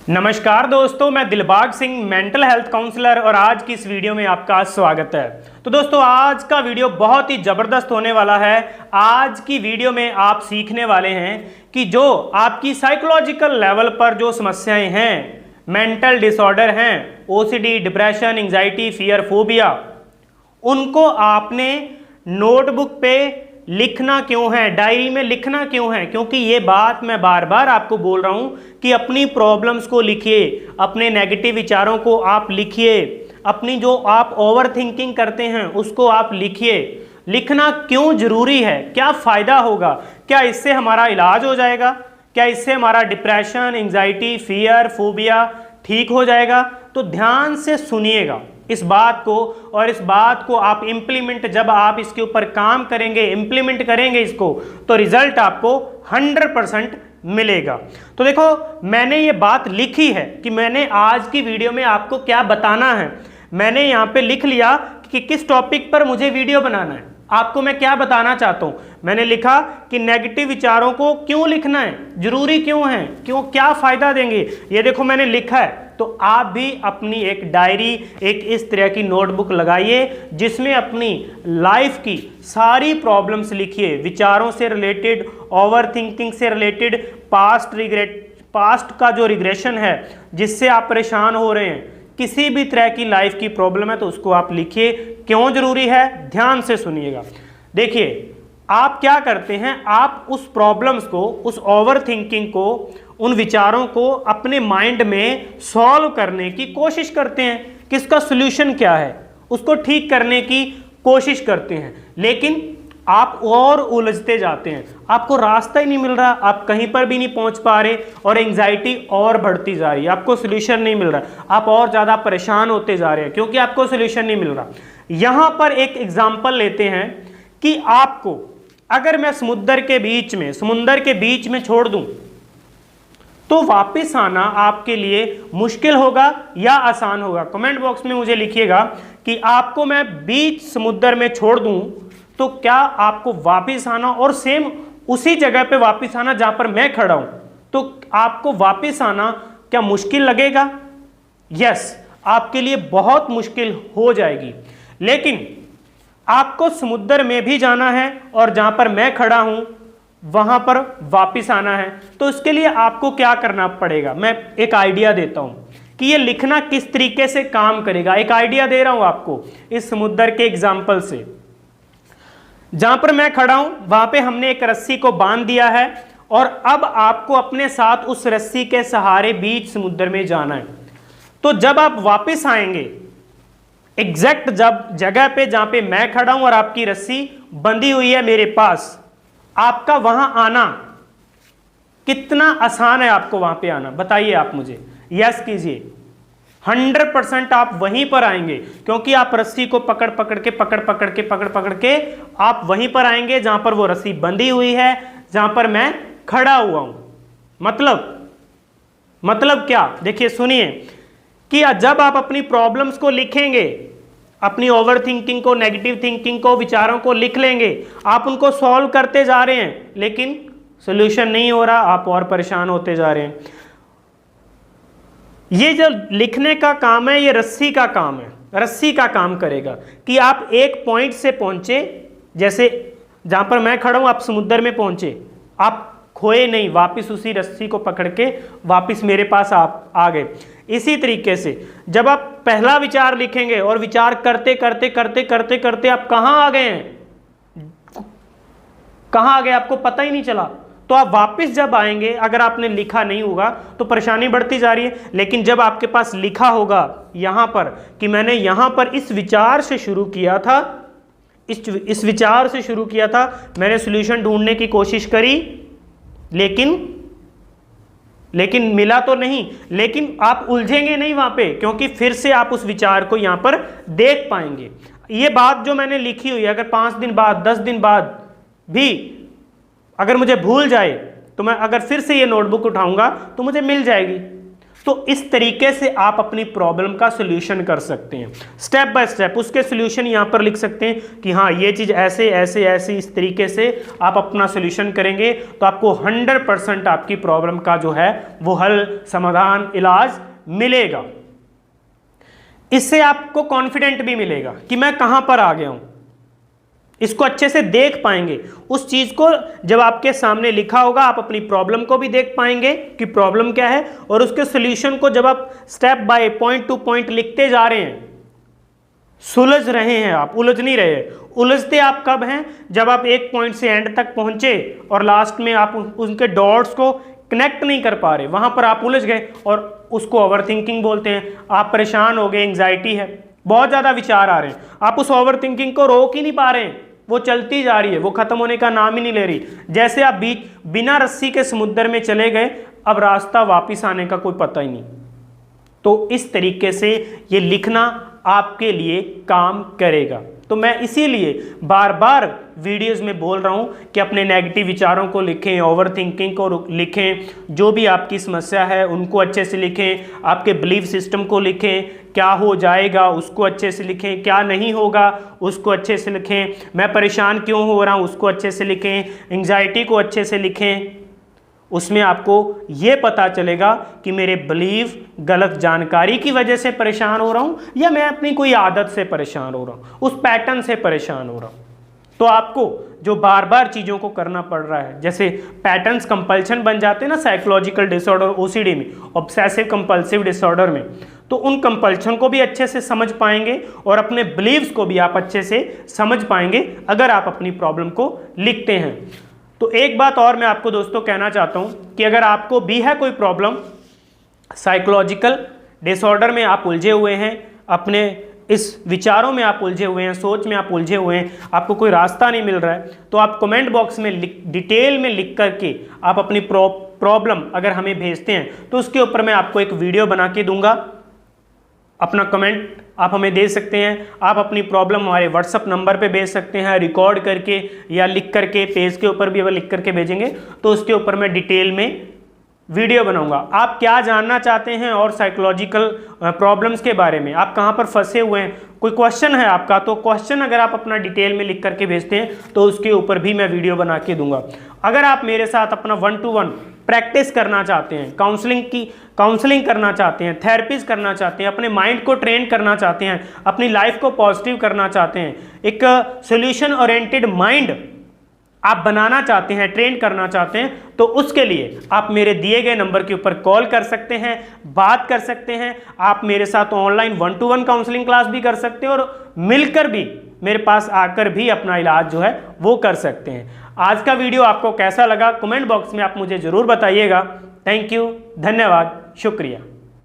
नमस्कार दोस्तों, मैं Dilbag Singh mental health counsellor और आज की इस वीडियो में आपका स्वागत है। तो दोस्तों, आज का वीडियो बहुत ही ज़बरदस्त होने वाला है। आज की वीडियो में आप सीखने वाले हैं कि जो आपकी साइकोलॉजिकल लेवल पर जो समस्याएं हैं, मेंटल डिसऑर्डर हैं, OCD, depression, anxiety, fear, phobia, उनको आपने नोटबुक पे लिखना क्यों है, डायरी में लिखना क्यों है। क्योंकि ये बात मैं बार बार आपको बोल रहा हूं कि अपनी प्रॉब्लम्स को लिखिए, अपने नेगेटिव विचारों को आप लिखिए, अपनी जो आप ओवर थिंकिंग करते हैं उसको आप लिखिए। लिखना क्यों जरूरी है, क्या फ़ायदा होगा, क्या इससे हमारा इलाज हो जाएगा, क्या इससे हमारा डिप्रेशन, एंजाइटी, फियर, फोबिया ठीक हो जाएगा। तो ध्यान से सुनिएगा इस बात को, और इस बात को आप इम्प्लीमेंट, जब आप इसके ऊपर काम करेंगे, इम्प्लीमेंट करेंगे इसको, तो रिजल्ट आपको 100% मिलेगा। तो देखो, मैंने ये बात लिखी है कि मैंने आज की वीडियो में आपको क्या बताना है। मैंने यहाँ पे लिख लिया कि किस टॉपिक पर मुझे वीडियो बनाना है, आपको मैं क्या बताना चाहता हूँ। मैंने लिखा कि नेगेटिव विचारों को क्यों लिखना है, जरूरी क्यों है, क्यों, क्या फ़ायदा देंगे, ये देखो मैंने लिखा है। तो आप भी अपनी एक डायरी, एक इस तरह की नोटबुक लगाइए जिसमें अपनी लाइफ की सारी प्रॉब्लम्स लिखिए, विचारों से रिलेटेड, ओवर थिंकिंग से रिलेटेड, पास्ट का जो रिग्रेशन है जिससे आप परेशान हो रहे हैं, किसी भी तरह की लाइफ की प्रॉब्लम है तो उसको आप लिखिए। क्यों जरूरी है, ध्यान से सुनिएगा। देखिए, आप क्या करते हैं, आप उस प्रॉब्लम्स को, उस ओवर थिंकिंग को, उन विचारों को अपने माइंड में सॉल्व करने की कोशिश करते हैं। किसका सॉल्यूशन क्या है, उसको ठीक करने की कोशिश करते हैं, लेकिन आप और उलझते जाते हैं, आपको रास्ता ही नहीं मिल रहा, आप कहीं पर भी नहीं पहुंच पा रहे और एंजाइटी और बढ़ती जा रही है, आपको सॉल्यूशन नहीं मिल रहा, आप और ज़्यादा परेशान होते जा रहे हैं क्योंकि आपको सॉल्यूशन नहीं मिल रहा। यहाँ पर एक एग्जाम्पल लेते हैं कि आपको अगर मैं समुद्र के बीच में छोड़ दूं तो वापस आना आपके लिए मुश्किल होगा या आसान होगा। कमेंट बॉक्स में मुझे लिखिएगा कि आपको मैं बीच समुद्र में छोड़ दूं तो क्या आपको वापस आना और सेम उसी जगह पे वापस आना जहां पर मैं खड़ा हूं, तो आपको वापस आना क्या मुश्किल लगेगा? यस, आपके लिए बहुत मुश्किल हो जाएगी। लेकिन आपको समुद्र में भी जाना है और जहां पर मैं खड़ा हूं वहां पर वापस आना है। तो इसके लिए आपको क्या करना पड़ेगा, मैं एक आइडिया देता हूं कि ये लिखना किस तरीके से काम करेगा। एक आइडिया दे रहा हूं आपको इस समुद्र के एग्जाम्पल से। जहां पर मैं खड़ा हूं वहां पे हमने एक रस्सी को बांध दिया है और अब आपको अपने साथ उस रस्सी के सहारे बीच समुद्र में जाना है। तो जब आप वापस आएंगे एग्जैक्ट जब जगह पे जहां पे मैं खड़ा हूं और आपकी रस्सी बंधी हुई है मेरे पास, आपका वहां आना कितना आसान है, आपको वहां पे आना, बताइए आप मुझे, यस कीजिए। 100% आप वहीं पर आएंगे क्योंकि आप रस्सी को पकड़ पकड़ के आप वहीं पर आएंगे जहां पर वो रस्सी बंधी हुई है, जहां पर मैं खड़ा हुआ हूं। मतलब क्या, देखिए सुनिए कि जब आप अपनी प्रॉब्लम्स को लिखेंगे, अपनी ओवर थिंकिंग को, नेगेटिव थिंकिंग को, विचारों को लिख लेंगे, आप उनको सॉल्व करते जा रहे हैं लेकिन सॉल्यूशन नहीं हो रहा, आप और परेशान होते जा रहे हैं। ये जो लिखने का काम है ये रस्सी का काम है, रस्सी का काम करेगा कि आप एक पॉइंट से पहुंचे, जैसे जहां पर मैं खड़ा हूं आप समुद्र में पहुंचे, आप खोए नहीं, वापस उसी रस्सी को पकड़ के वापस मेरे पास आप आ गए। इसी तरीके से जब आप पहला विचार लिखेंगे और विचार करते करते आप कहां आ गए हैं, कहां आ गए आपको पता ही नहीं चला, तो आप वापस जब आएंगे, अगर आपने लिखा नहीं होगा तो परेशानी बढ़ती जा रही है, लेकिन जब आपके पास लिखा होगा यहां पर कि मैंने यहां पर इस विचार से शुरू किया था, इस विचार से शुरू किया था, मैंने सॉल्यूशन ढूंढने की कोशिश करी लेकिन मिला तो नहीं, लेकिन आप उलझेंगे नहीं वहां पे क्योंकि फिर से आप उस विचार को यहां पर देख पाएंगे। ये बात जो मैंने लिखी हुई है, अगर 5 दिन बाद, 10 दिन बाद भी अगर मुझे भूल जाए तो मैं अगर फिर से ये नोटबुक उठाऊंगा तो मुझे मिल जाएगी। तो इस तरीके से आप अपनी प्रॉब्लम का सोल्यूशन कर सकते हैं, स्टेप बाय स्टेप। उसके सोल्यूशन यहाँ पर लिख सकते हैं कि हाँ ये चीज़ ऐसे ऐसे ऐसे इस तरीके से आप अपना सोल्यूशन करेंगे तो आपको 100% आपकी प्रॉब्लम का जो है वो हल, समाधान, इलाज मिलेगा। इससे आपको कॉन्फिडेंट भी मिलेगा कि मैं कहाँ पर आ गया हूँ, इसको अच्छे से देख पाएंगे। उस चीज़ को जब आपके सामने लिखा होगा आप अपनी प्रॉब्लम को भी देख पाएंगे कि प्रॉब्लम क्या है, और उसके सोल्यूशन को जब आप step by point two point लिखते जा रहे हैं, सुलझ रहे हैं, आप उलझ नहीं रहे। उलझते आप कब हैं? जब आप एक पॉइंट से एंड तक पहुंचे और लास्ट में आप उनके डॉट्स को कनेक्ट नहीं कर पा रहे, वहां पर आप उलझ गए और उसको ओवरथिंकिंग बोलते हैं। आप परेशान हो गए, एंग्जाइटी है, बहुत ज़्यादा विचार आ रहे हैं, आप उस ओवरथिंकिंग को रोक ही नहीं पा रहे हैं, वो चलती जा रही है, वो खत्म होने का नाम ही नहीं ले रही। जैसे आप बिना रस्सी के समुद्र में चले गए, अब रास्ता वापस आने का कोई पता ही नहीं। तो इस तरीके से ये लिखना आपके लिए काम करेगा। तो मैं इसीलिए बार बार वीडियोस में बोल रहा हूँ कि अपने नेगेटिव विचारों को लिखें, ओवरथिंकिंग को लिखें, जो भी आपकी समस्या है उनको अच्छे से लिखें, आपके बिलीफ सिस्टम को लिखें, क्या हो जाएगा उसको अच्छे से लिखें, क्या नहीं होगा उसको अच्छे से लिखें, मैं परेशान क्यों हो रहा हूँ उसको अच्छे से लिखें, एंग्जाइटी को अच्छे से लिखें। उसमें आपको ये पता चलेगा कि मेरे बिलीव, गलत जानकारी की वजह से परेशान हो रहा हूँ या मैं अपनी कोई आदत से परेशान हो रहा हूँ, उस पैटर्न से परेशान हो रहा हूँ। तो आपको जो बार बार चीज़ों को करना पड़ रहा है, जैसे पैटर्न्स कंपल्शन बन जाते हैं ना साइकोलॉजिकल डिसऑर्डर, ओसीडी में, ऑब्सेसिव कंपल्सिव डिसऑर्डर में, तो उन कंपल्शन को भी अच्छे से समझ पाएंगे और अपने बिलीव्स को भी आप अच्छे से समझ पाएंगे अगर आप अपनी प्रॉब्लम को लिखते हैं। तो एक बात और मैं आपको दोस्तों कहना चाहता हूँ कि अगर आपको भी है कोई प्रॉब्लम, साइकोलॉजिकल डिसऑर्डर में आप उलझे हुए हैं, अपने इस विचारों में आप उलझे हुए हैं, सोच में आप उलझे हुए हैं, आपको कोई रास्ता नहीं मिल रहा है, तो आप कमेंट बॉक्स में डिटेल में लिख करके आप अपनी प्रॉब्लम अगर हमें भेजते हैं तो उसके ऊपर मैं आपको एक वीडियो बना के दूंगा। अपना कमेंट आप हमें दे सकते हैं, आप अपनी प्रॉब्लम हमारे व्हाट्सअप नंबर पे भेज सकते हैं, रिकॉर्ड करके या लिख करके, पेज के ऊपर भी अगर लिख करके भेजेंगे तो उसके ऊपर मैं डिटेल में वीडियो बनाऊंगा। आप क्या जानना चाहते हैं और साइकोलॉजिकल प्रॉब्लम्स के बारे में, आप कहाँ पर फंसे हुए हैं, कोई क्वेश्चन है आपका, तो क्वेश्चन अगर आप अपना डिटेल में लिख करके भेजते हैं तो उसके ऊपर भी मैं वीडियो बना के दूंगा। अगर आप मेरे साथ अपना 1-to-1 प्रैक्टिस करना चाहते हैं, काउंसलिंग करना चाहते हैं, थेरेपीज करना चाहते हैं, अपने माइंड को ट्रेन करना चाहते हैं, अपनी लाइफ को पॉजिटिव करना चाहते हैं, एक सोल्यूशन ओरिएंटेड माइंड आप बनाना चाहते हैं, ट्रेन करना चाहते हैं, तो उसके लिए आप मेरे दिए गए नंबर के ऊपर कॉल कर सकते हैं, बात कर सकते हैं। आप मेरे साथ ऑनलाइन 1-to-1 काउंसलिंग क्लास भी कर सकते हैं और मिलकर भी मेरे पास आकर भी अपना इलाज जो है वो कर सकते हैं। आज का वीडियो आपको कैसा लगा कमेंट बॉक्स में आप मुझे ज़रूर बताइएगा। थैंक यू, धन्यवाद, शुक्रिया।